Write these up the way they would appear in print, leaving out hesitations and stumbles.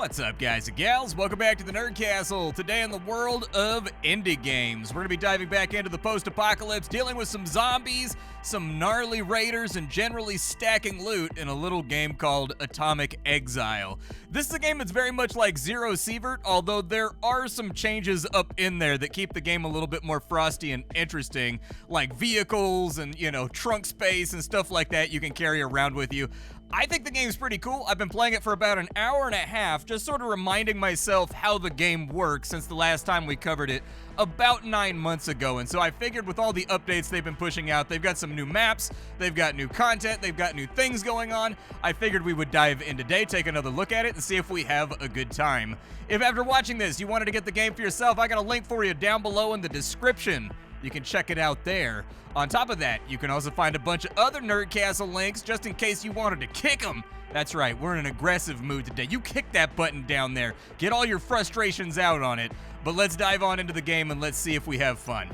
What's up, guys and gals? Welcome back to the Nerd Castle. Today in the world of indie games, we're going to be diving back into the post-apocalypse, dealing with some zombies, some gnarly raiders, and generally stacking loot in a little game called Atomic Exile. This is a game that's very much like Zero Sievert, although there are some changes up in there that keep the game a little bit more frosty and interesting, like vehicles and, trunk space and stuff like that you can carry around with you. I think the game's pretty cool. I've been playing it for about an hour and a half, just sort of reminding myself how the game works since the last time we covered it about 9 months ago. And so I figured with all the updates they've been pushing out, they've got some new maps, they've got new content, they've got new things going on. I figured we would dive in today, take another look at it, and see if we have a good time. If after watching this you wanted to get the game for yourself, I got a link for you down below in the description. You can check it out there. On top of that, you can also find a bunch of other Nerd Castle links just in case you wanted to kick them. That's right, we're in an aggressive mood today. You kick that button down there. Get all your frustrations out on it. But let's dive on into the game and let's see if we have fun.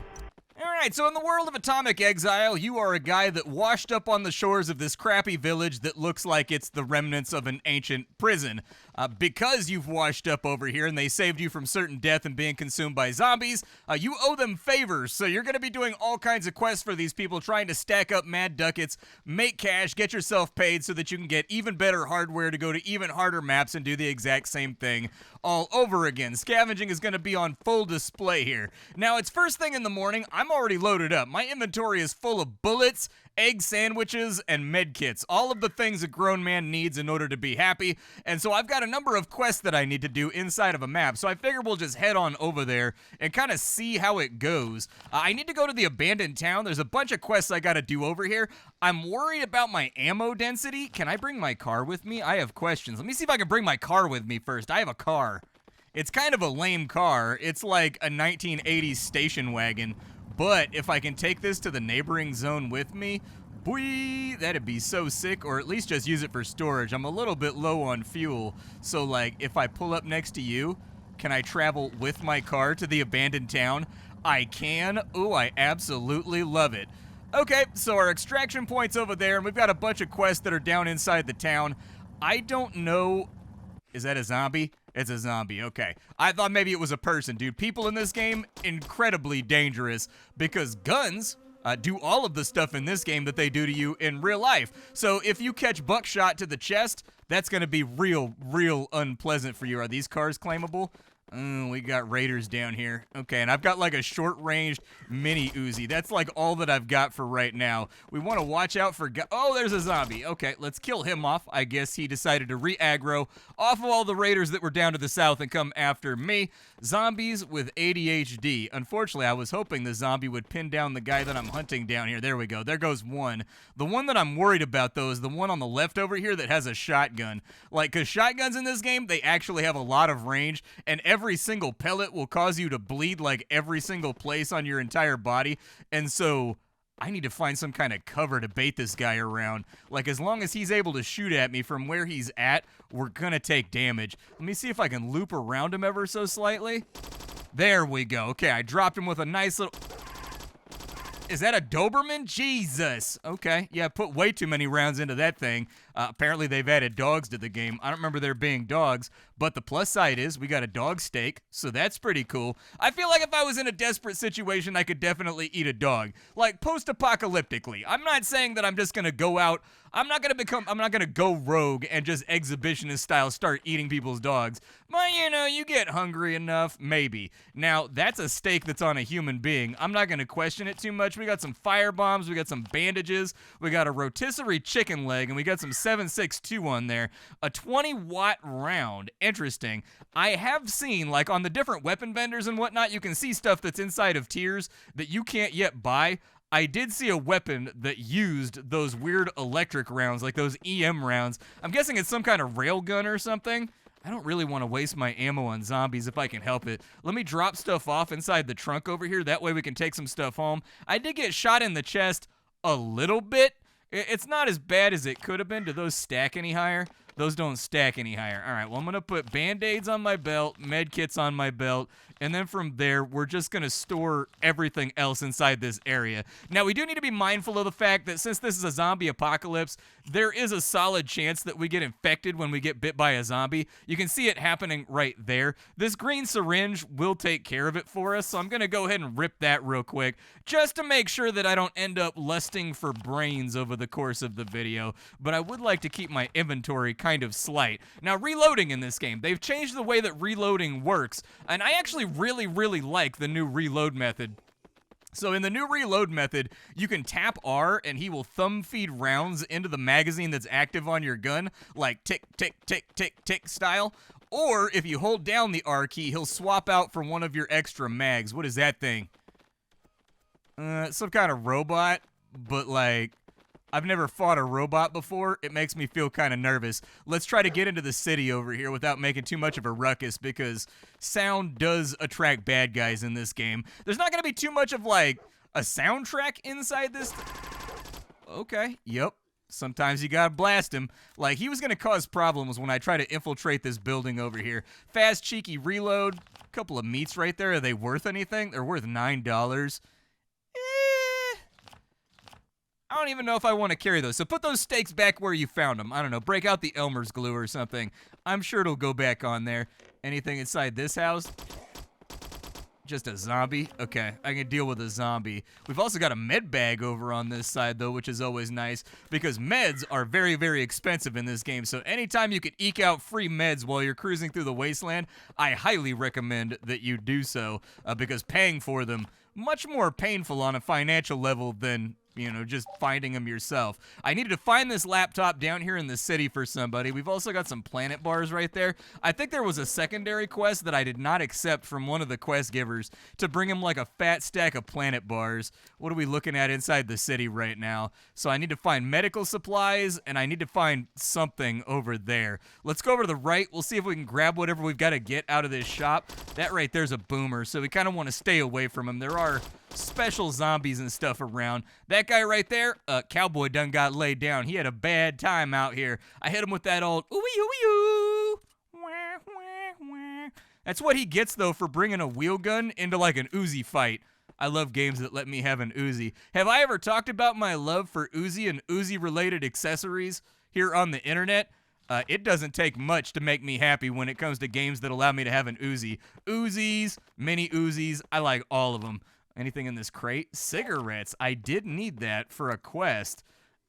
Alright, so in the world of Atomic Exile, you are a guy that washed up on the shores of this crappy village that looks like it's the remnants of an ancient prison. Because you've washed up over here and they saved you from certain death and being consumed by zombies, you owe them favors, so you're going to be doing all kinds of quests for these people, trying to stack up mad ducats, make cash, get yourself paid so that you can get even better hardware to go to even harder maps and do the exact same thing all over again. Scavenging is going to be on full display here. Now, it's first thing in the morning. I'm already loaded up. My inventory is full of bullets, egg sandwiches, and medkits. All of the things a grown man needs in order to be happy. And so I've got a number of quests that I need to do inside of a map. So I figure we'll just head on over there and kind of see how it goes. I need to go to the abandoned town. There's a bunch of quests I got to do over here. I'm worried about my ammo density. Can I bring my car with me? I have questions. Let me see if I can bring my car with me first. I have a car. It's kind of a lame car. It's like a 1980s station wagon. But if I can take this to the neighboring zone with me, boy, that'd be so sick, or at least just use it for storage. I'm a little bit low on fuel, so like if I pull up next to you, can I travel with my car to the abandoned town? I can. Ooh, I absolutely love it. Okay, so our extraction point's over there, and we've got a bunch of quests that are down inside the town. I don't know. Is that a zombie? It's a zombie, okay. I thought maybe it was a person, dude. People in this game, incredibly dangerous because guns do all of the stuff in this game that they do to you in real life. So if you catch buckshot to the chest, that's gonna be real unpleasant for you. Are these cars claimable? We got raiders down here. Okay, and I've got like a short-ranged mini Uzi. That's like all that I've got for right now. We want to watch out for... Oh, there's a zombie. Okay, let's kill him off. I guess he decided to re-aggro off of all the raiders that were down to the south and come after me. Zombies with ADHD. Unfortunately, I was hoping the zombie would pin down the guy that I'm hunting down here. There we go. There goes one. The one that I'm worried about, though, is the one on the left over here that has a shotgun. Like, because shotguns in this game, they actually have a lot of range, and every single pellet will cause you to bleed like every single place on your entire body. And so I need to find some kind of cover to bait this guy around. Like, as long as he's able to shoot at me from where he's at, we're gonna take damage. Let me see if I can loop around him ever so slightly. There we go. Okay, I dropped him with a nice little... Is that a Doberman? Jesus. Okay, yeah, put way too many rounds into that thing. Apparently they've added dogs to the game. I don't remember there being dogs, but the plus side is we got a dog steak, so that's pretty cool. I feel like if I was in a desperate situation, I could definitely eat a dog. Like, post-apocalyptically. I'm not saying that I'm just gonna go out. I'm not gonna go rogue and just exhibitionist style start eating people's dogs. But, you get hungry enough, maybe. Now, that's a steak that's on a human being. I'm not gonna question it too much. We got some fire bombs, we got some bandages, we got a rotisserie chicken leg, and we got some 7.62 on there. A 20-watt round. Interesting. I have seen, like, on the different weapon vendors and whatnot, you can see stuff that's inside of tiers that you can't yet buy. I did see a weapon that used those weird electric rounds, like those EM rounds. I'm guessing it's some kind of railgun or something. I don't really want to waste my ammo on zombies if I can help it. Let me drop stuff off inside the trunk over here. That way we can take some stuff home. I did get shot in the chest a little bit. It's not as bad as it could have been. Do those stack any higher? those don't stack any higher. All right, well, I'm going to put Band-Aids on my belt, med kits on my belt, and then from there, we're just going to store everything else inside this area. Now, we do need to be mindful of the fact that since this is a zombie apocalypse, there is a solid chance that we get infected when we get bit by a zombie. You can see it happening right there. This green syringe will take care of it for us, so I'm going to go ahead and rip that real quick just to make sure that I don't end up lusting for brains over the course of the video, but I would like to keep my inventory kind of slight. Now, reloading in this game, they've changed the way that reloading works, and I actually really like the new reload method. So in the new reload method, you can tap R and he will thumb feed rounds into the magazine that's active on your gun, like tick, tick, tick, tick, tick style. Or if you hold down the R key, he'll swap out for one of your extra mags. What is that thing? Some kind of robot, but like, I've never fought a robot before. It makes me feel kind of nervous. Let's try to get into the city over here without making too much of a ruckus because sound does attract bad guys in this game. There's not going to be too much of like a soundtrack inside this. Okay, yep. Sometimes you gotta blast him. Like, he was gonna cause problems when I try to infiltrate this building over here. Fast, cheeky reload. Couple of meats right there. Are they worth anything? They're worth $9. I don't even know if I want to carry those. So put those steaks back where you found them. I don't know. Break out the Elmer's glue or something. I'm sure it'll go back on there. Anything inside this house? Just a zombie? Okay, I can deal with a zombie. We've also got a med bag over on this side, though, which is always nice because meds are very expensive in this game. So anytime you can eke out free meds while you're cruising through the wasteland, I highly recommend that you do so because paying for them much more painful on a financial level than, you know, just finding them yourself. I needed to find this laptop down here in the city for somebody. We've also got some planet bars right there. I think there was a secondary quest that I did not accept from one of the quest givers to bring him like a fat stack of planet bars. What are we looking at inside the city right now? So I need to find medical supplies and I need to find something over there. Let's go over to the right. We'll see if we can grab whatever we've got to get out of this shop. That right there's a boomer, so we kind of want to stay away from him. There are special zombies and stuff around. That guy right there, cowboy done got laid down. He had a bad time out here. I hit him with that old ooh-wee-ooh-wee-oo. Wah, wah, wah. That's what he gets, though, for bringing a wheel gun into like an Uzi fight. I love games that let me have an Uzi. Have I ever talked about my love for Uzi and Uzi-related accessories here on the internet? It doesn't take much to make me happy when it comes to games that allow me to have an Uzi. Uzis, mini Uzis, I like all of them. Anything in this crate? Cigarettes. I did need that for a quest.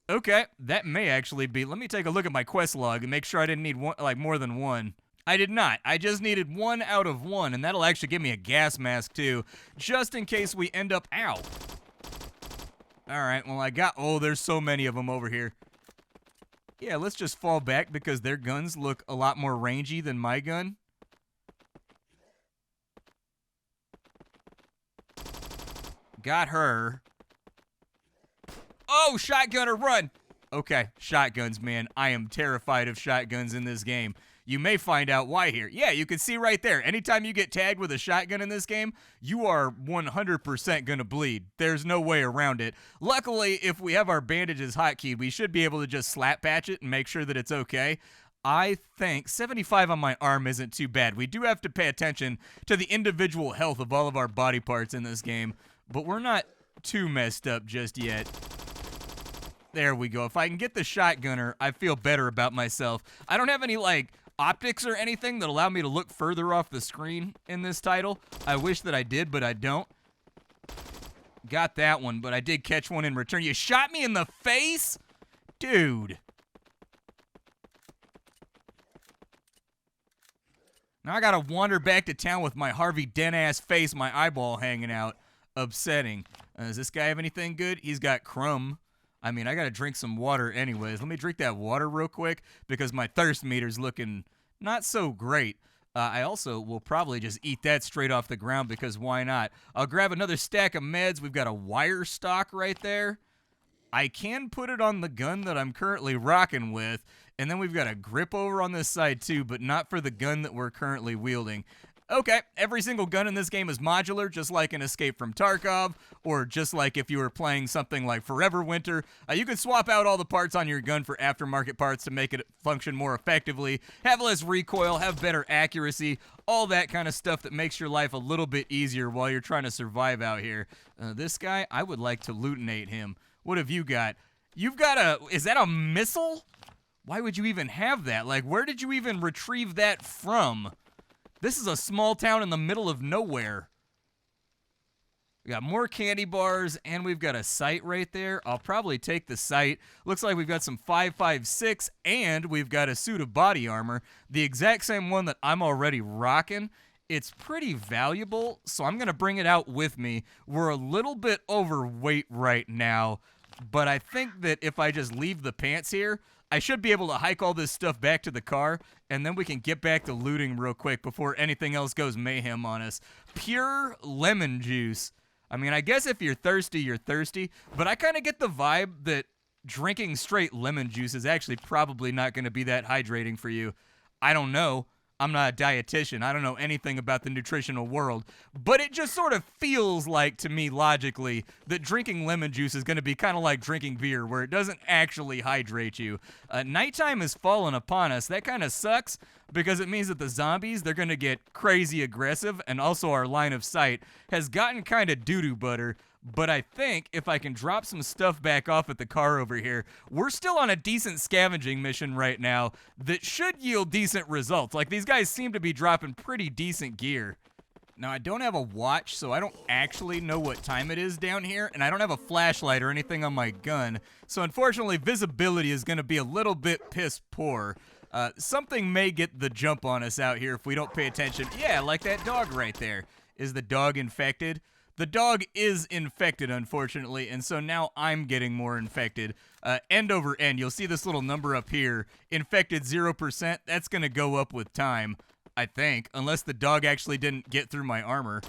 Okay, that may actually be. Let me take a look at my quest log and make sure I didn't need one, like more than one. I did not. I just needed 1 out of 1, and that'll actually give me a gas mask too, just in case we end up out. All right, well I got, oh, there's so many of them over here. Yeah, let's just fall back because their guns look a lot more rangy than my gun. Got her. Oh, shotgunner, run! Okay, shotguns, man. I am terrified of shotguns in this game. You may find out why here. Yeah, you can see right there. Anytime you get tagged with a shotgun in this game, you are 100% gonna bleed. There's no way around it. Luckily, if we have our bandages hotkeyed, we should be able to just slap patch it and make sure that it's okay. I think 75 on my arm isn't too bad. We do have to pay attention to the individual health of all of our body parts in this game, but we're not too messed up just yet. There we go. If I can get the shotgunner, I feel better about myself. I don't have any, like, optics or anything that allow me to look further off the screen in this title. I wish that I did, but I don't. Got that one, but I did catch one in return. You shot me in the face? Dude. Now I gotta wander back to town with my Harvey Dent-ass face, my eyeball hanging out. Upsetting. Does this guy have anything good? He's got crumb. I mean, I gotta drink some water anyways. Let me drink that water real quick because my thirst meter's looking not so great. I also will probably just eat that straight off the ground because why not? I'll grab another stack of meds. We've got a wire stock right there. I can put it on the gun that I'm currently rocking with, and then we've got a grip over on this side too, but not for the gun that we're currently wielding. Okay, every single gun in this game is modular, just like in Escape from Tarkov, or just like if you were playing something like Forever Winter. You can swap out all the parts on your gun for aftermarket parts to make it function more effectively, have less recoil, have better accuracy, all that kind of stuff that makes your life a little bit easier while you're trying to survive out here. This guy, I would like to lootinate him. What have you got? You've got is that a missile? Why would you even have that? Like, where did you even retrieve that from? This is a small town in the middle of nowhere. We got more candy bars, and we've got a sight right there. I'll probably take the sight. Looks like we've got some 5.56, and we've got a suit of body armor. The exact same one that I'm already rocking. It's pretty valuable, so I'm going to bring it out with me. We're a little bit overweight right now, but I think that if I just leave the pants here, I should be able to hike all this stuff back to the car, and then we can get back to looting real quick before anything else goes mayhem on us. Pure lemon juice. I mean, I guess if you're thirsty, you're thirsty, but I kind of get the vibe that drinking straight lemon juice is actually probably not going to be that hydrating for you. I don't know. I'm not a dietitian. I don't know anything about the nutritional world, but it just sort of feels like to me logically that drinking lemon juice is going to be kind of like drinking beer where it doesn't actually hydrate you. Nighttime has fallen upon us. That kind of sucks because it means that the zombies, they're going to get crazy aggressive, and also our line of sight has gotten kind of doo-doo butter. But I think if I can drop some stuff back off at the car over here, we're still on a decent scavenging mission right now that should yield decent results. Like, these guys seem to be dropping pretty decent gear. Now, I don't have a watch, so I don't actually know what time it is down here, and I don't have a flashlight or anything on my gun. So, unfortunately, visibility is going to be a little bit piss poor. Something may get the jump on us out here if we don't pay attention. Yeah, like that dog right there. Is the dog infected? The dog is infected, unfortunately, and so now I'm getting more infected. End over end, you'll see this little number up here. Infected 0%, that's going to go up with time, I think, unless the dog actually didn't get through my armor.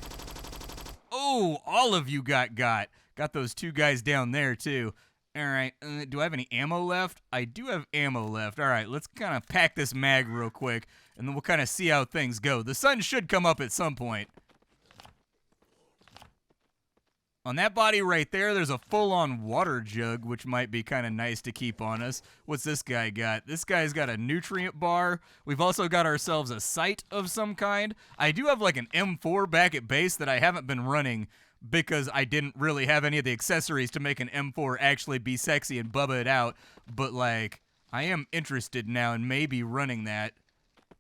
Oh, all of you got. Got those two guys down there, too. All right, do I have any ammo left? I do have ammo left. All right, let's kind of pack this mag real quick, and then we'll kind of see how things go. The sun should come up at some point. On that body right there, there's a full-on water jug, which might be kind of nice to keep on us. What's this guy got? This guy's got a nutrient bar. We've also got ourselves a sight of some kind. I do have like an M4 back at base that I haven't been running because I didn't really have any of the accessories to make an M4 actually be sexy and bubba it out. But, like, I am interested now in maybe running that.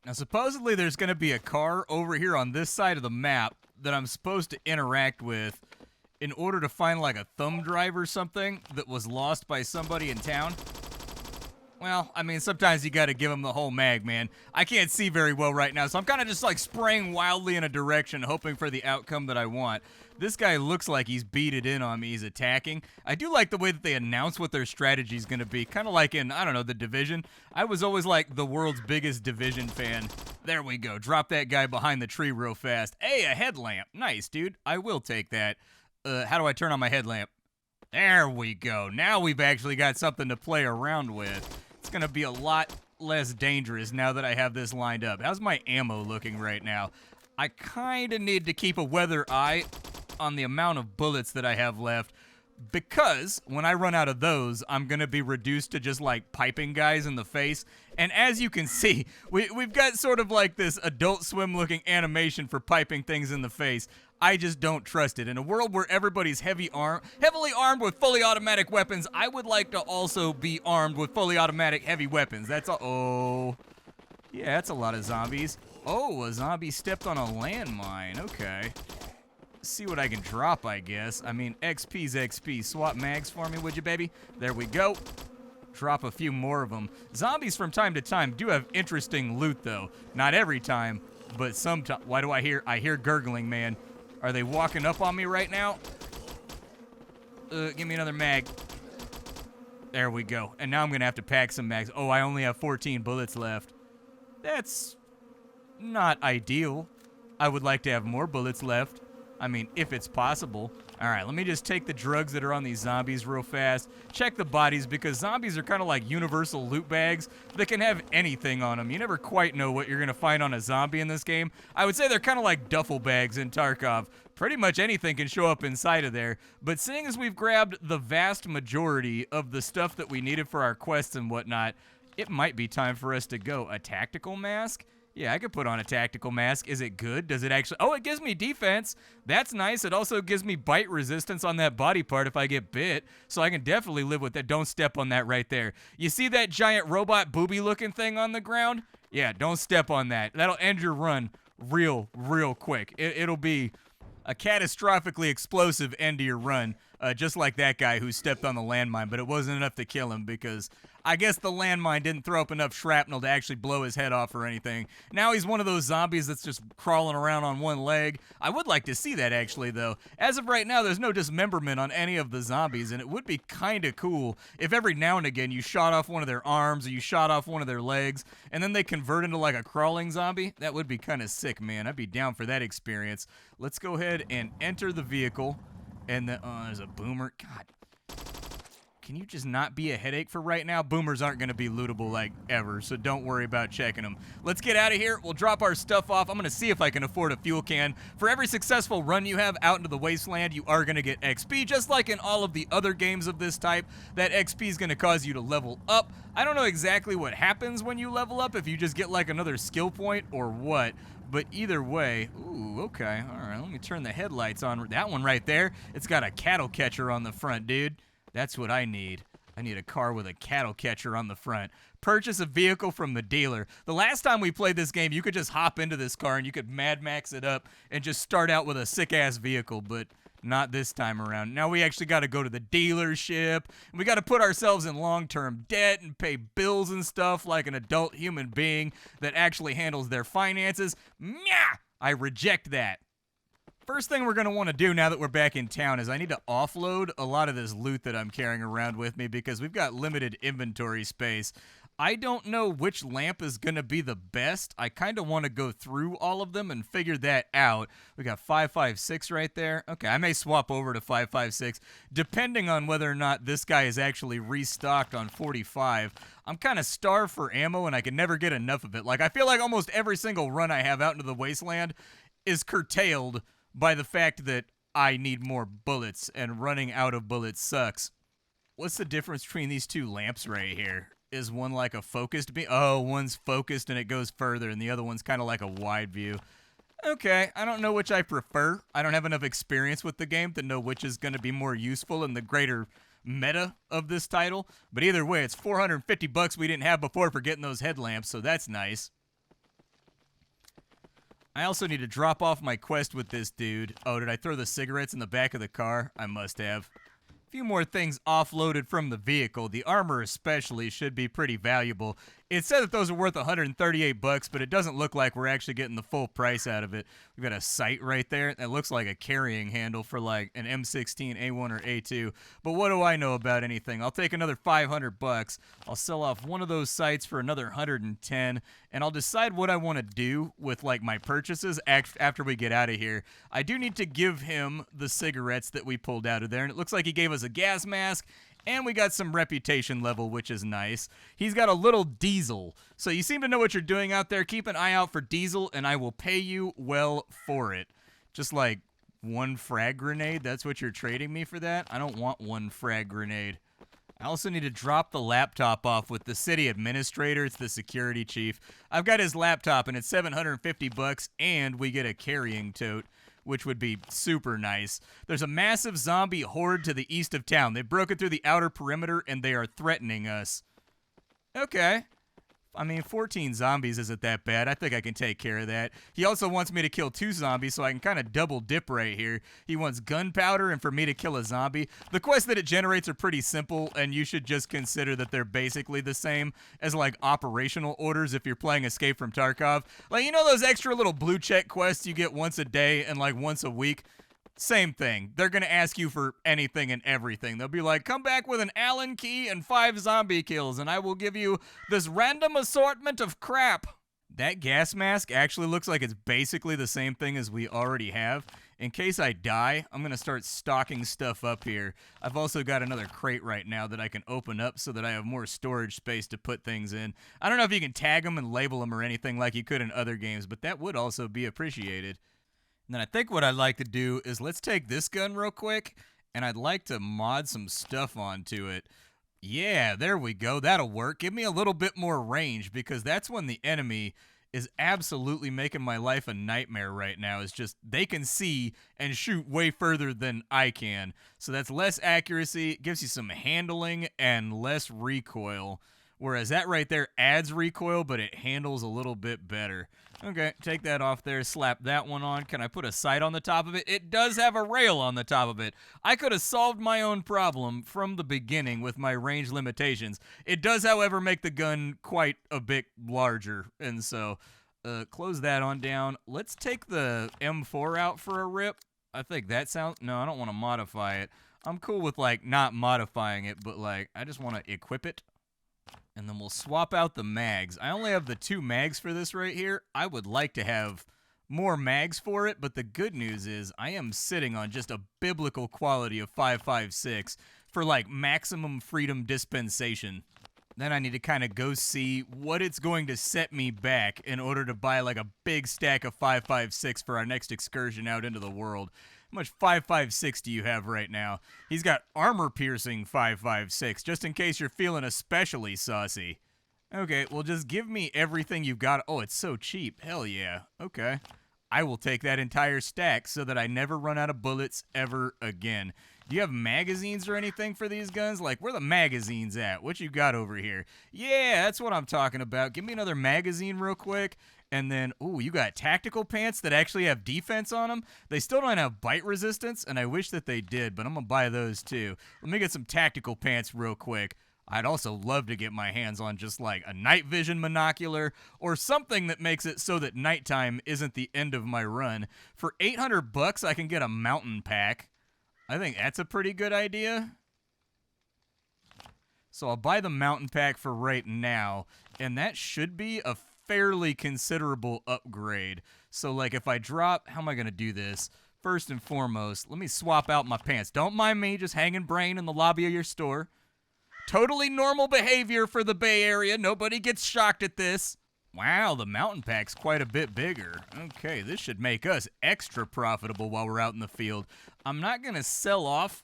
Now, supposedly there's going to be a car over here on this side of the map that I'm supposed to interact with in order to find like a thumb drive or something that was lost by somebody in town. Well, I mean, sometimes you gotta give them the whole mag, man. I can't see very well right now, so I'm kind of just like spraying wildly in a direction, hoping for the outcome that I want. This guy looks like he's beated in on me. He's attacking. I do like the way that they announce what their strategy is going to be, kind of like in, I don't know, The Division. I was always like the world's biggest Division fan. There we go. Drop that guy behind the tree real fast. Hey, a headlamp. Nice, dude. I will take that. How do I turn on my headlamp? There we go. Now we've actually got something to play around with. It's going to be a lot less dangerous now that I have this lined up. How's my ammo looking right now? I kind of need to keep a weather eye on the amount of bullets that I have left, because when I run out of those, I'm going to be reduced to just like piping guys in the face. And as you can see, we've got sort of like this Adult Swim looking animation for piping things in the face. I just don't trust it. In a world where everybody's heavily armed with fully automatic weapons, I would like to also be armed with fully automatic heavy weapons. That's all. Oh, yeah, that's a lot of zombies. Oh, a zombie stepped on a landmine. Okay. See what I can drop, I guess. I mean, XP's XP. Swap mags for me, would you, baby? There we go. Drop a few more of them. Zombies from time to time do have interesting loot, though. Not every time, but sometimes. Why do I hear gurgling, man? Are they walking up on me right now? Give me another mag. There we go. And now I'm going to have to pack some mags. Oh, I only have 14 bullets left. That's not ideal. I would like to have more bullets left. I mean, if it's possible. All right, let me just take the drugs that are on these zombies real fast. Check the bodies, because zombies are kind of like universal loot bags that can have anything on them. You never quite know what you're going to find on a zombie in this game. I would say they're kind of like duffel bags in Tarkov. Pretty much anything can show up inside of there. But seeing as we've grabbed the vast majority of the stuff that we needed for our quests and whatnot, it might be time for us to go. A tactical mask? Yeah, I could put on a tactical mask. Is it good? Does it actually... Oh, it gives me defense. That's nice. It also gives me bite resistance on that body part if I get bit. So I can definitely live with that. Don't step on that right there. You see that giant robot booby-looking thing on the ground? Yeah, don't step on that. That'll end your run real quick. It'll be a catastrophically explosive end to your run, just like that guy who stepped on the landmine, but it wasn't enough to kill him because I guess the landmine didn't throw up enough shrapnel to actually blow his head off or anything. Now he's one of those zombies that's just crawling around on one leg. I would like to see that, actually, though. As of right now, there's no dismemberment on any of the zombies, and it would be kind of cool if every now and again you shot off one of their arms or you shot off one of their legs, and then they convert into like a crawling zombie. That would be kind of sick, man. I'd be down for that experience. Let's go ahead and enter the vehicle. And then, there's a boomer. God. Can you just not be a headache for right now? Boomers aren't going to be lootable, like, ever, so don't worry about checking them. Let's get out of here. We'll drop our stuff off. I'm going to see if I can afford a fuel can. For every successful run you have out into the wasteland, you are going to get XP, just like in all of the other games of this type. That XP is going to cause you to level up. I don't know exactly what happens when you level up, if you just get, like, another skill point or what. But either way, ooh, okay, all right, let me turn the headlights on. That one right there, it's got a cattle catcher on the front, dude. That's what I need. I need a car with a cattle catcher on the front. Purchase a vehicle from the dealer. The last time we played this game, you could just hop into this car and you could Mad Max it up and just start out with a sick-ass vehicle, but not this time around. Now we actually got to go to the dealership. We got to put ourselves in long-term debt and pay bills and stuff like an adult human being that actually handles their finances. Meh! I reject that. First thing we're going to want to do now that we're back in town is I need to offload a lot of this loot that I'm carrying around with me because we've got limited inventory space. I don't know which lamp is going to be the best. I kind of want to go through all of them and figure that out. We got 556 right there. Okay, I may swap over to 556 depending on whether or not this guy is actually restocked on 45. I'm kind of starved for ammo and I can never get enough of it. Like, I feel like almost every single run I have out into the wasteland is curtailed by the fact that I need more bullets, and running out of bullets sucks. What's the difference between these two lamps right here? Is one like a focused beam? Oh, one's focused and it goes further, and the other one's kind of like a wide view. Okay, I don't know which I prefer. I don't have enough experience with the game to know which is going to be more useful in the greater meta of this title. But either way, it's 450 bucks we didn't have before for getting those headlamps, so that's nice. I also need to drop off my quest with this dude. Oh, did I throw the cigarettes in the back of the car? I must have. A few more things offloaded from the vehicle. The armor especially should be pretty valuable. It said that those are worth 138 bucks, but it doesn't look like we're actually getting the full price out of it. We've got a sight right there that looks like a carrying handle for like an M16, A1, or A2. But what do I know about anything? I'll take another 500 bucks. I'll sell off one of those sights for another 110, and I'll decide what I want to do with like my purchases after we get out of here. I do need to give him the cigarettes that we pulled out of there, and it looks like he gave us a gas mask. And we got some reputation level, which is nice. He's got a little diesel. So you seem to know what you're doing out there. Keep an eye out for diesel, and I will pay you well for it. Just like one frag grenade, that's what you're trading me for that? I don't want one frag grenade. I also need to drop the laptop off with the city administrator. It's the security chief. I've got his laptop, and it's 750 bucks, and we get a carrying tote, which would be super nice. There's a massive zombie horde to the east of town. They've broken through the outer perimeter, and they are threatening us. Okay. I mean, 14 zombies isn't that bad. I think I can take care of that. He also wants me to kill 2 zombies, so I can kind of double dip right here. He wants gunpowder and for me to kill a zombie. The quests that it generates are pretty simple, and you should just consider that they're basically the same as, like, operational orders if you're playing Escape from Tarkov. Like, you know those extra little blue check quests you get once a day and, like, once a week? Same thing. They're going to ask you for anything and everything. They'll be like, come back with an Allen key and 5 zombie kills, and I will give you this random assortment of crap. That gas mask actually looks like it's basically the same thing as we already have. In case I die, I'm going to start stocking stuff up here. I've also got another crate right now that I can open up so that I have more storage space to put things in. I don't know if you can tag them and label them or anything like you could in other games, but that would also be appreciated. And then I think what I'd like to do is let's take this gun real quick, and I'd like to mod some stuff onto it. Yeah, there we go. That'll work. Give me a little bit more range, because that's when the enemy is absolutely making my life a nightmare right now. Is just they can see and shoot way further than I can. So that's less accuracy, it gives you some handling and less recoil. Whereas that right there adds recoil, but it handles a little bit better. Okay, take that off there, slap that one on. Can I put a sight on the top of it? It does have a rail on the top of it. I could have solved my own problem from the beginning with my range limitations. It does, however, make the gun quite a bit larger. And so, close that on down. Let's take the M4 out for a rip. I think that sounds... No, I don't want to modify it. I'm cool with, like, not modifying it, but, like, I just want to equip it. And then we'll swap out the mags. I only have the 2 mags for this right here. I would like to have more mags for it, but the good news is I am sitting on just a biblical quality of 5.56 for like maximum freedom dispensation. Then I need to kind of go see what it's going to set me back in order to buy like a big stack of 5.56 for our next excursion out into the world. How much 5.56 do you have right now? He's got armor-piercing 5.56, just in case you're feeling especially saucy. Okay, well, just give me everything you've got. Oh, it's so cheap. Hell yeah. Okay. I will take that entire stack so that I never run out of bullets ever again. Do you have magazines or anything for these guns? Like, where the magazines at? What you got over here? Yeah, that's what I'm talking about. Give me another magazine real quick. And then, ooh, you got tactical pants that actually have defense on them. They still don't have bite resistance, and I wish that they did, but I'm going to buy those too. Let me get some tactical pants real quick. I'd also love to get my hands on just like a night vision monocular or something that makes it so that nighttime isn't the end of my run. For 800 bucks, I can get a mountain pack. I think that's a pretty good idea. So I'll buy the mountain pack for right now, and that should be a fairly considerable upgrade. So like if I drop, how am I going to do this? First and foremost, let me swap out my pants. Don't mind me just hanging brain in the lobby of your store. Totally normal behavior for the Bay Area. Nobody gets shocked at this. Wow, the mountain pack's quite a bit bigger. Okay, this should make us extra profitable while we're out in the field. I'm not going to sell off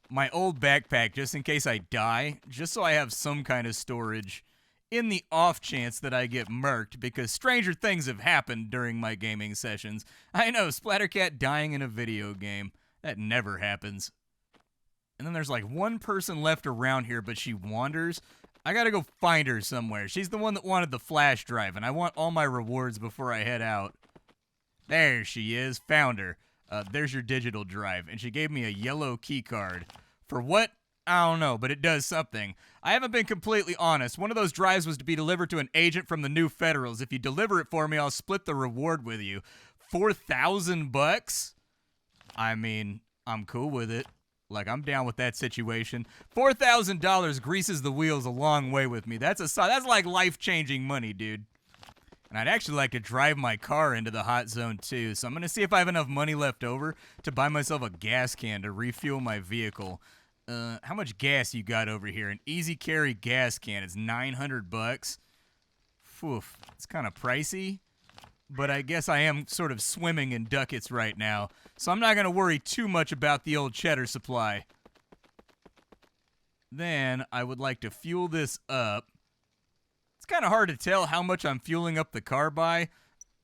my old backpack just in case I die, just so I have some kind of storage in the off chance that I get murked, because stranger things have happened during my gaming sessions. I know, Splattercat dying in a video game. That never happens. And then there's like one person left around here, but she wanders. I gotta go find her somewhere. She's the one that wanted the flash drive, and I want all my rewards before I head out. There she is. Found her. There's your digital drive. And she gave me a yellow key card. For what? I don't know, but it does something. I haven't been completely honest. One of those drives was to be delivered to an agent from the New Federals. If you deliver it for me, I'll split the reward with you. 4,000 bucks? I mean, I'm cool with it. Like, I'm down with that situation. $4,000 greases the wheels a long way with me. That's like life-changing money, dude. And I'd actually like to drive my car into the hot zone, too. So I'm going to see if I have enough money left over to buy myself a gas can to refuel my vehicle. How much gas you got over here? An easy carry gas can. It's 900 bucks. Oof, it's kind of pricey, but I guess I am sort of swimming in ducats right now, so I'm not going to worry too much about the old cheddar supply. Then I would like to fuel this up. It's kind of hard to tell how much I'm fueling up the car by.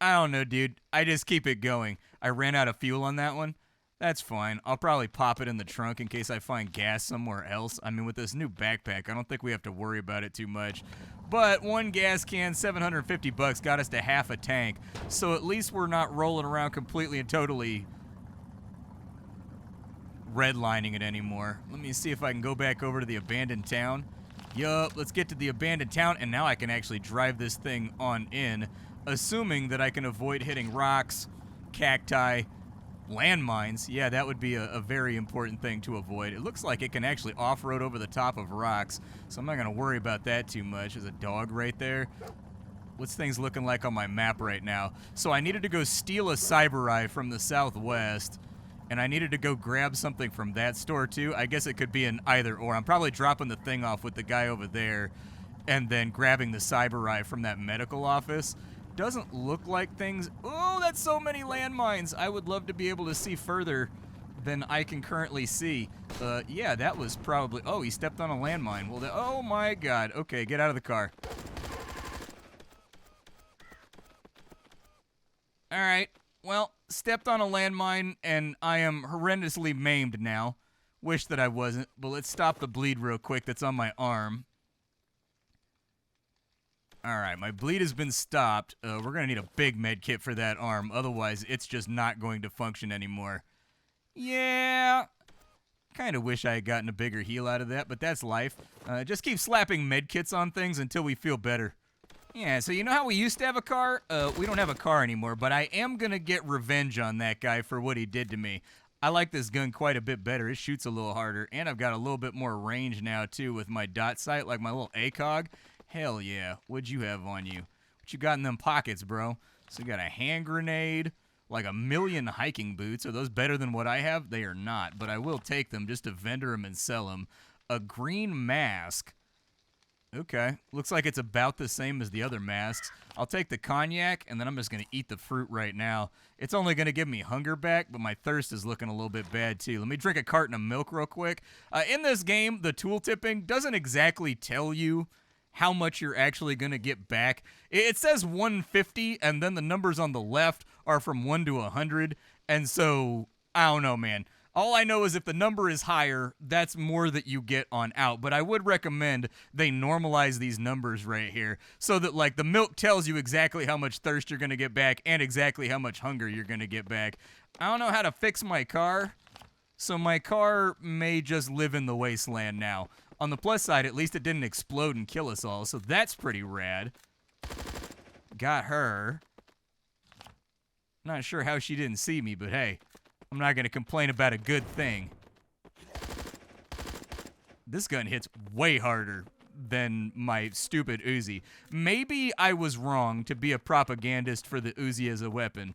I don't know, dude. I just keep it going. I ran out of fuel on that one. That's fine. I'll probably pop it in the trunk in case I find gas somewhere else. I mean, with this new backpack, I don't think we have to worry about it too much. But one gas can, 750 bucks, got us to half a tank. So at least we're not rolling around completely and totally redlining it anymore. Let me see if I can go back over to the abandoned town. Yup, let's get to the abandoned town, and now I can actually drive this thing on in, assuming that I can avoid hitting rocks, cacti, landmines. Yeah, that would be a very important thing to avoid. It looks like it can actually off-road over the top of rocks, so I'm not going to worry about that too much. There's a dog right there. What's things looking like on my map right now? So I needed to go steal a cyber eye from the southwest, and I needed to go grab something from that store too. I guess it could be an either or. I'm probably dropping the thing off with the guy over there and then grabbing the cyber eye from that medical office. Doesn't look like things... Oh, that's so many landmines. I would love to be able to see further than I can currently see. Yeah, that was probably... Oh, he stepped on a landmine. Well, oh my god. Okay, get out of the car. Alright, well, stepped on a landmine, and I am horrendously maimed now. Wish that I wasn't, but let's stop the bleed real quick that's on my arm. Alright, my bleed has been stopped. We're going to need a big med kit for that arm, otherwise it's just not going to function anymore. Yeah, kind of wish I had gotten a bigger heal out of that, but that's life. Just keep slapping med kits on things until we feel better. Yeah, so you know how we used to have a car? We don't have a car anymore, but I am going to get revenge on that guy for what he did to me. I like this gun quite a bit better. It shoots a little harder, and I've got a little bit more range now, too, with my dot sight, like my little ACOG. Hell yeah. What'd you have on you? What you got in them pockets, bro? So you got a hand grenade, like a million hiking boots. Are those better than what I have? They are not, but I will take them just to vendor them and sell them. A green mask. Okay, looks like it's about the same as the other masks. I'll take the cognac, and then I'm just going to eat the fruit right now. It's only going to give me hunger back, but my thirst is looking a little bit bad, too. Let me drink a carton of milk real quick. In this game, the tool tipping doesn't exactly tell you how much you're actually going to get back. It says 150, and then the numbers on the left are from 1 to 100, and so, I don't know, man. All I know is if the number is higher, that's more that you get on out. But I would recommend they normalize these numbers right here so that, like, the milk tells you exactly how much thirst you're going to get back and exactly how much hunger you're going to get back. I don't know how to fix my car, so my car may just live in the wasteland now. On the plus side, at least it didn't explode and kill us all, so that's pretty rad. Got her. Not sure how she didn't see me, but hey. I'm not going to complain about a good thing. This gun hits way harder than my stupid Uzi. Maybe I was wrong to be a propagandist for the Uzi as a weapon.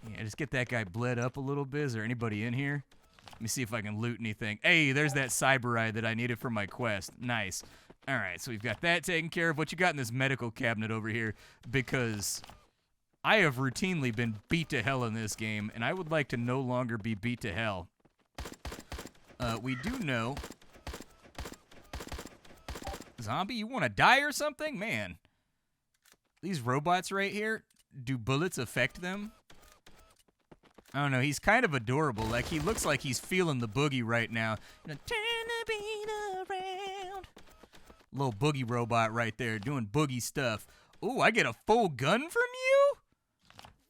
Yeah, just get that guy bled up a little bit. Is there anybody in here? Let me see if I can loot anything. Hey, there's that cyber eye that I needed for my quest. Nice. All right, so we've got that taken care of. What you got in this medical cabinet over here? Because I have routinely been beat to hell in this game, and I would like to no longer be beat to hell. We do know... Zombie, you want to die or something? Man. These robots right here, do bullets affect them? I don't know, he's kind of adorable. Like, he looks like he's feeling the boogie right now. Turn the beat around. Little boogie robot right there doing boogie stuff. Ooh, I get a full gun from you?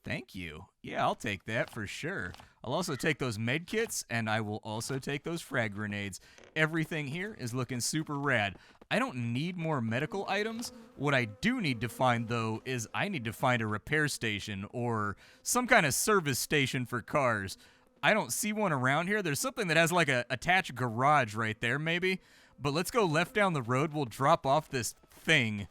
Thank you. Yeah, I'll take that for sure. I'll also take those med kits, and I will also take those frag grenades. Everything here is looking super rad. I don't need more medical items. What I do need to find, though, is I need to find a repair station or some kind of service station for cars. I don't see one around here. There's something that has like a attached garage right there, maybe. But let's go left down the road. We'll drop off this thing.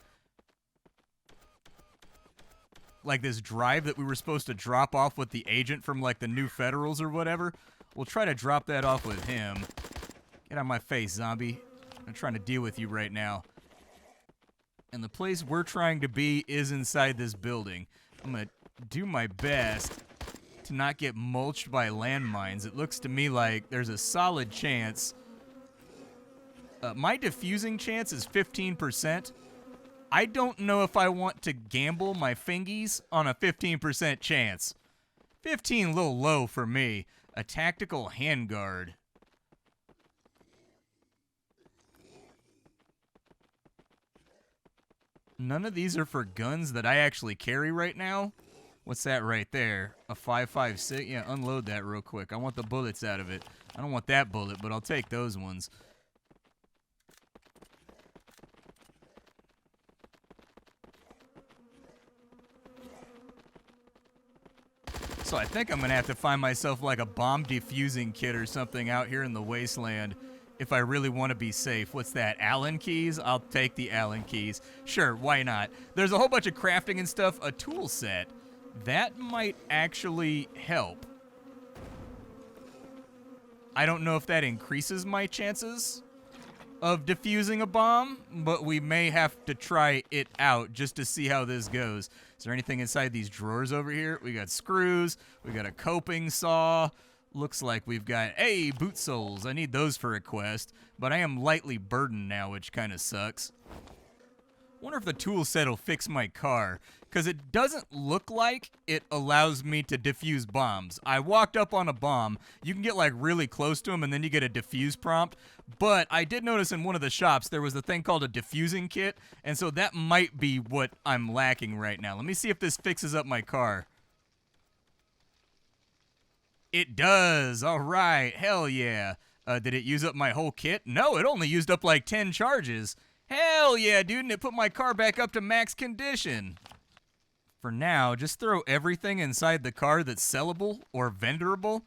Like this drive that we were supposed to drop off with the agent from like the New Federals or whatever. We'll try to drop that off with him. Get out of my face, zombie. I'm trying to deal with you right now. And the place we're trying to be is inside this building. I'm going to do my best to not get mulched by landmines. It looks to me like there's a solid chance. My diffusing chance is 15%. I don't know if I want to gamble my fingies on a 15% chance. 15 a little low for me. A tactical handguard. None of these are for guns that I actually carry right now. What's that right there? A 5.56? Yeah, unload that real quick. I want the bullets out of it. I don't want that bullet, but I'll take those ones. So I think I'm going to have to find myself like a bomb defusing kit or something out here in the wasteland if I really want to be safe. What's that? Allen keys? I'll take the Allen keys. Sure, why not? There's a whole bunch of crafting and stuff. A tool set. That might actually help. I don't know if that increases my chances of defusing a bomb, but we may have to try it out just to see how this goes. Is there anything inside these drawers over here? We got screws. We got a coping saw. Looks like we've got, hey, boot soles. I need those for a quest, but I am lightly burdened now, which kind of sucks. Wonder if the tool set will fix my car, because it doesn't look like it allows me to defuse bombs. I walked up on a bomb. You can get like really close to them and then you get a defuse prompt, but I did notice in one of the shops there was a thing called a defusing kit, and so that might be what I'm lacking right now. Let me see if this fixes up my car. It does. All right. Hell yeah. Did it use up my whole kit? No, it only used up like 10 charges. Hell yeah, dude, and it put my car back up to max condition. For now, just throw everything inside the car that's sellable or vendorable.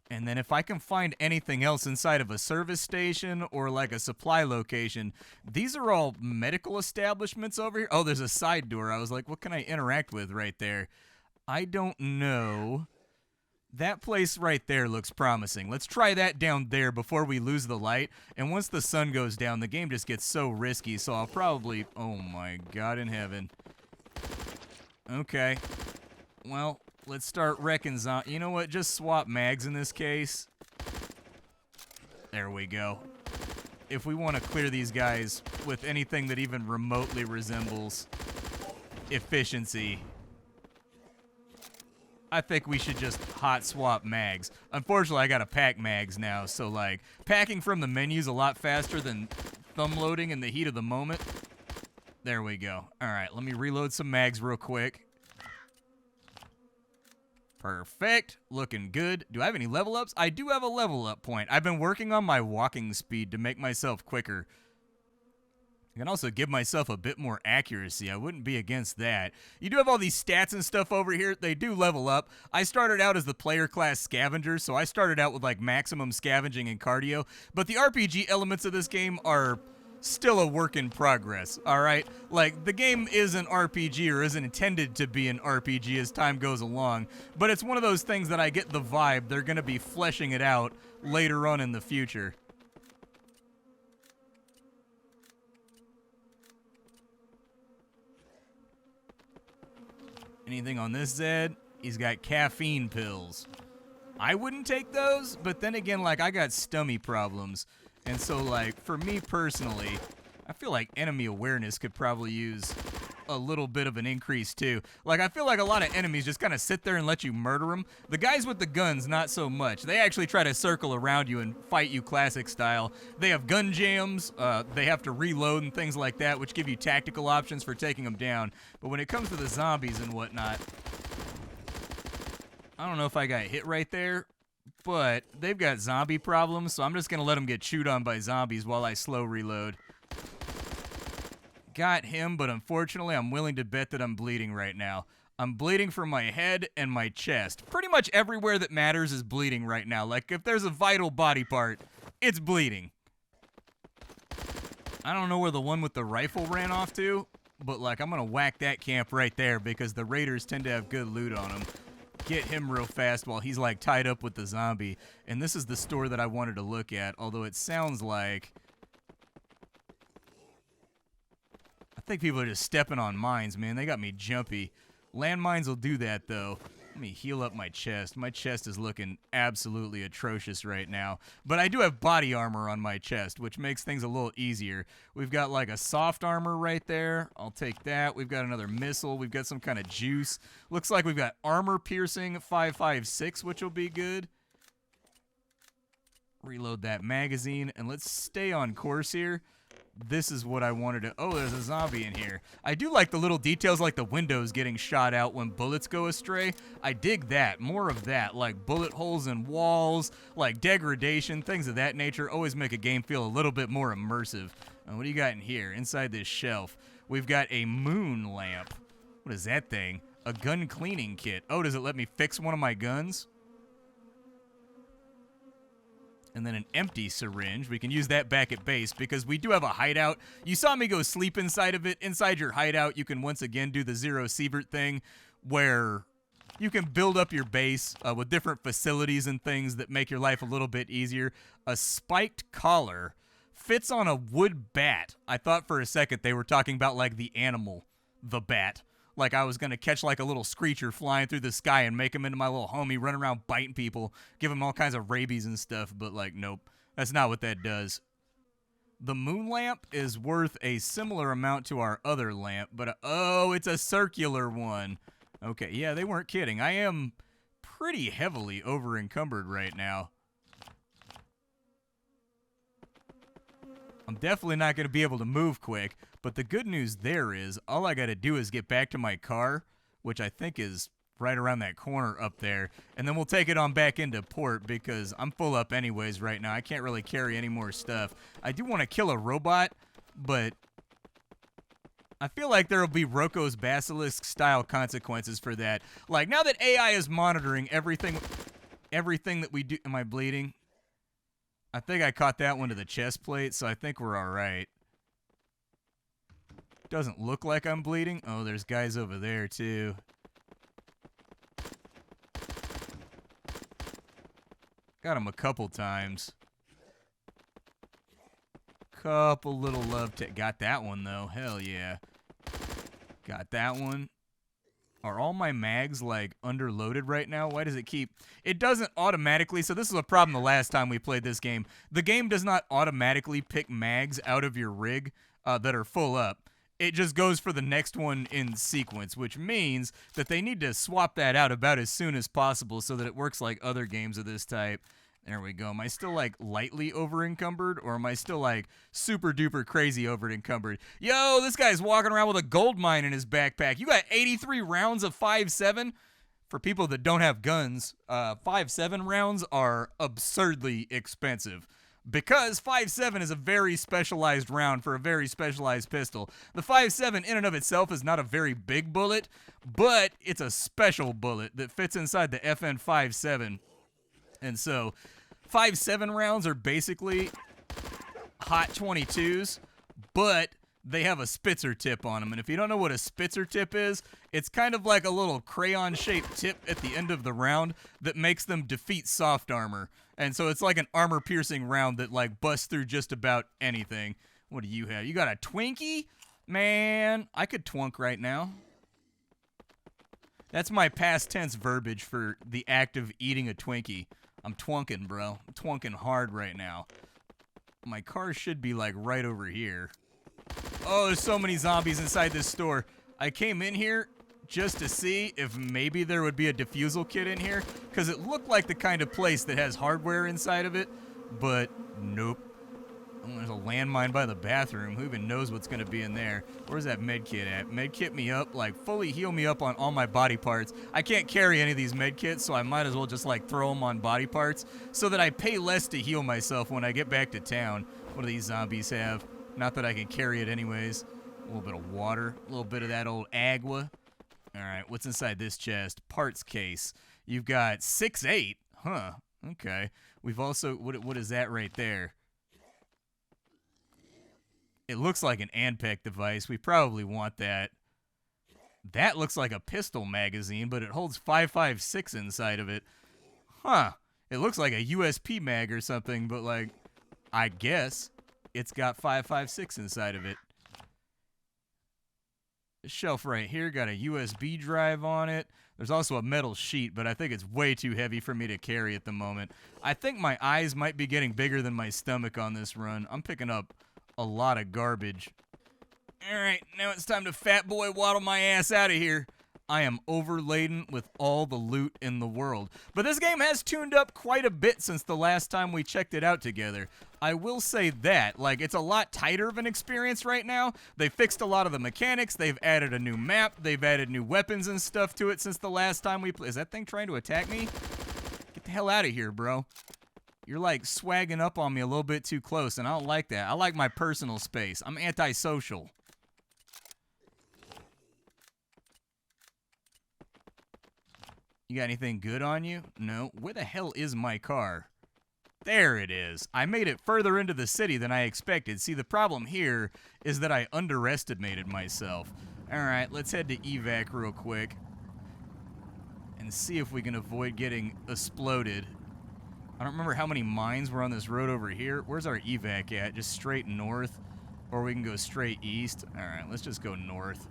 And then if I can find anything else inside of a service station or like a supply location, these are all medical establishments over here. Oh, there's a side door. I was like, what can I interact with right there? I don't know. That place right there looks promising. Let's try that down there before we lose the light. And once the sun goes down, the game just gets so risky, so I'll probably... Oh my God in heaven. Okay. Well, let's start wrecking You know what? Just swap mags in this case. There we go. If we want to clear these guys with anything that even remotely resembles efficiency, I think we should just hot swap mags. Unfortunately, I gotta pack mags now, so like packing from the menu's a lot faster than thumb loading in the heat of the moment. There we go. All right, let me reload some mags real quick. Perfect. Looking good. Do I have any level ups? I do have a level up point. I've been working on my walking speed to make myself quicker. I can also give myself a bit more accuracy. I wouldn't be against that. You do have all these stats and stuff over here. They do level up. I started out as the player class scavenger, so I started out with like maximum scavenging and cardio. But the RPG elements of this game are still a work in progress, all right? Like, the game is an RPG or isn't intended to be an RPG as time goes along. But it's one of those things that I get the vibe they're going to be fleshing it out later on in the future. Anything on this Zed? He's got caffeine pills. I wouldn't take those, but then again, like, I got stomach problems. And so, like, for me personally, I feel like enemy awareness could probably use a little bit of an increase, too. Like, I feel like a lot of enemies just kind of sit there and let you murder them. The guys with the guns, not so much. They actually try to circle around you and fight you classic style. They have gun jams. They have to reload and things like that, which give you tactical options for taking them down. But when it comes to the zombies and whatnot, I don't know if I got hit right there, but they've got zombie problems, so I'm just going to let them get chewed on by zombies while I slow reload. Got him, but unfortunately, I'm willing to bet that I'm bleeding right now. I'm bleeding from my head and my chest. Pretty much everywhere that matters is bleeding right now. Like, if there's a vital body part, it's bleeding. I don't know where the one with the rifle ran off to, but, like, I'm going to whack that camp right there because the raiders tend to have good loot on them. Get him real fast while he's, like, tied up with the zombie. And this is the store that I wanted to look at, although it sounds like... I think people are just stepping on mines, man. They got me jumpy. Landmines will do that, though. Let me heal up my chest. My chest is looking absolutely atrocious right now. But I do have body armor on my chest, which makes things a little easier. We've got, like, a soft armor right there. I'll take that. We've got another missile. We've got some kind of juice. Looks like we've got armor piercing 556, which will be good. Reload that magazine, and let's stay on course here. This is what I wanted to... Oh, there's a zombie in here. I do like the little details like the windows getting shot out when bullets go astray. I dig that. More of that. Like bullet holes in walls, like degradation, things of that nature always make a game feel a little bit more immersive. What do you got in here? Inside this shelf, we've got a moon lamp. What is that thing? A gun cleaning kit. Oh, does it let me fix one of my guns? And then an empty syringe. We can use that back at base because we do have a hideout. You saw me go sleep inside of it. Inside your hideout, you can once again do the Zero Sievert thing where you can build up your base with different facilities and things that make your life a little bit easier. A spiked collar fits on a wood bat. I thought for a second they were talking about like the animal, the bat. Like I was going to catch like a little screecher flying through the sky and make him into my little homie, run around biting people, give him all kinds of rabies and stuff. But like, nope, that's not what that does. The moon lamp is worth a similar amount to our other lamp, but oh, it's a circular one. Okay, yeah, they weren't kidding. I am pretty heavily over encumbered right now. I'm definitely not going to be able to move quick, but the good news there is all I got to do is get back to my car, which I think is right around that corner up there, and then we'll take it on back into port because I'm full up anyways right now. I can't really carry any more stuff. I do want to kill a robot, but I feel like there will be Rocco's Basilisk-style consequences for that. Like, now that AI is monitoring everything that we do... Am I bleeding? I think I caught that one to the chest plate, so I think we're all right. Doesn't look like I'm bleeding. Oh, there's guys over there, too. Got him a couple times. Couple little love... Got that one, though. Hell yeah. Got that one. Are all my mags, like, underloaded right now? Why does it keep... It doesn't automatically... So this is a problem the last time we played this game. The game does not automatically pick mags out of your rig that are full up. It just goes for the next one in sequence, which means that they need to swap that out about as soon as possible so that it works like other games of this type. There we go. Am I still, like, lightly over-encumbered, or am I still, like, super-duper crazy over-encumbered? Yo, this guy's walking around with a gold mine in his backpack. You got 83 rounds of 5.7? For people that don't have guns, 5.7 rounds are absurdly expensive because 5.7 is a very specialized round for a very specialized pistol. The 5.7 in and of itself is not a very big bullet, but it's a special bullet that fits inside the FN 5.7. And so 5.7 rounds are basically hot 22s, but they have a Spitzer tip on them. And if you don't know what a Spitzer tip is, it's kind of like a little crayon-shaped tip at the end of the round that makes them defeat soft armor. And so it's like an armor-piercing round that, like, busts through just about anything. What do you have? You got a Twinkie? Man, I could twunk right now. That's my past tense verbiage for the act of eating a Twinkie. I'm twunking, bro. I'm twunking hard right now. My car should be, like, right over here. Oh, there's so many zombies inside this store. I came in here just to see if maybe there would be a defusal kit in here, because it looked like the kind of place that has hardware inside of it, but nope. Oh, there's a landmine by the bathroom. Who even knows what's going to be in there? Where's that med kit at? Med kit me up, like fully heal me up on all my body parts. I can't carry any of these med kits, so I might as well just like throw them on body parts so that I pay less to heal myself when I get back to town. What do these zombies have? Not that I can carry it anyways. A little bit of water, a little bit of that old agua. All right, what's inside this chest? Parts case. You've got 6.8. Huh, okay. We've also, what is that right there? It looks like an ANPEC device. We probably want that. That looks like a pistol magazine, but it holds 5.56 inside of it. Huh. It looks like a USP mag or something, but like, I guess it's got 5.56 inside of it. This shelf right here got a USB drive on it. There's also a metal sheet, but I think it's way too heavy for me to carry at the moment. I think my eyes might be getting bigger than my stomach on this run. I'm picking up a lot of garbage. All right, now it's time to fat boy waddle my ass out of here. I am overladen with all the loot in the world. But this game has tuned up quite a bit since the last time we checked it out together. I will say that, like, it's a lot tighter of an experience right now. They fixed a lot of the mechanics. They've added a new map. They've added new weapons and stuff to it since the last time we played. Is that thing trying to attack me? Get the hell out of here, bro. You're, like, swagging up on me a little bit too close, and I don't like that. I like my personal space. I'm antisocial. You got anything good on you? No. Where the hell is my car? There it is. I made it further into the city than I expected. See, the problem here is that I underestimated myself. Alright, let's head to evac real quick and see if we can avoid getting exploded. I don't remember how many mines were on this road over here. Where's our evac at? Just straight north? Or we can go straight east? Alright, let's just go north.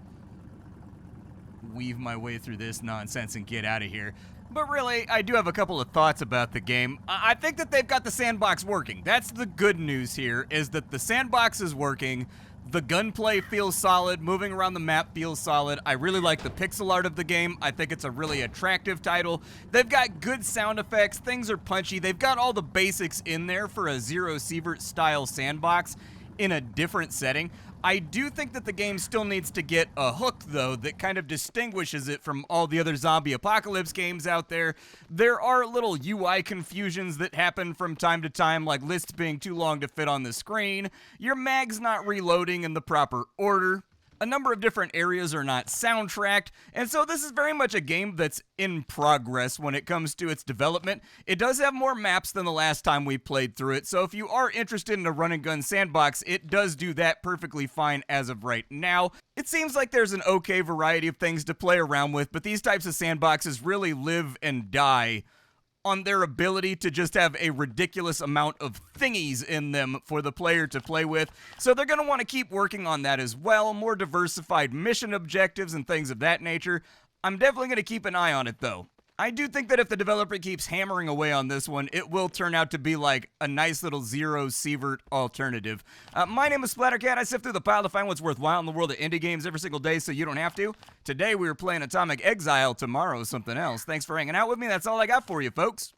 Weave my way through this nonsense and get out of here. But really, I do have a couple of thoughts about the game. I think that they've got the sandbox working. That's the good news here, is that the sandbox is working. The gunplay feels solid. Moving around the map feels solid. I really like the pixel art of the game. I think it's a really attractive title. They've got good sound effects. Things are punchy. They've got all the basics in there for a Zero Sievert style sandbox in a different setting. I do think that the game still needs to get a hook, though, that kind of distinguishes it from all the other zombie apocalypse games out there. There are little UI confusions that happen from time to time, like lists being too long to fit on the screen, your mag's not reloading in the proper order, a number of different areas are not soundtracked, and so this is very much a game that's in progress when it comes to its development. It does have more maps than the last time we played through it, so if you are interested in a run-and-gun sandbox, it does do that perfectly fine as of right now. It seems like there's an okay variety of things to play around with, but these types of sandboxes really live and die on their ability to just have a ridiculous amount of thingies in them for the player to play with. So they're going to want to keep working on that as well, more diversified mission objectives and things of that nature. I'm definitely going to keep an eye on it, though. I do think that if the developer keeps hammering away on this one, it will turn out to be like a nice little Zero Sievert alternative. My name is Splattercat. I sift through the pile to find what's worthwhile in the world of indie games every single day so you don't have to. Today we were playing Atomic Exile, tomorrow something else. Thanks for hanging out with me. That's all I got for you, folks.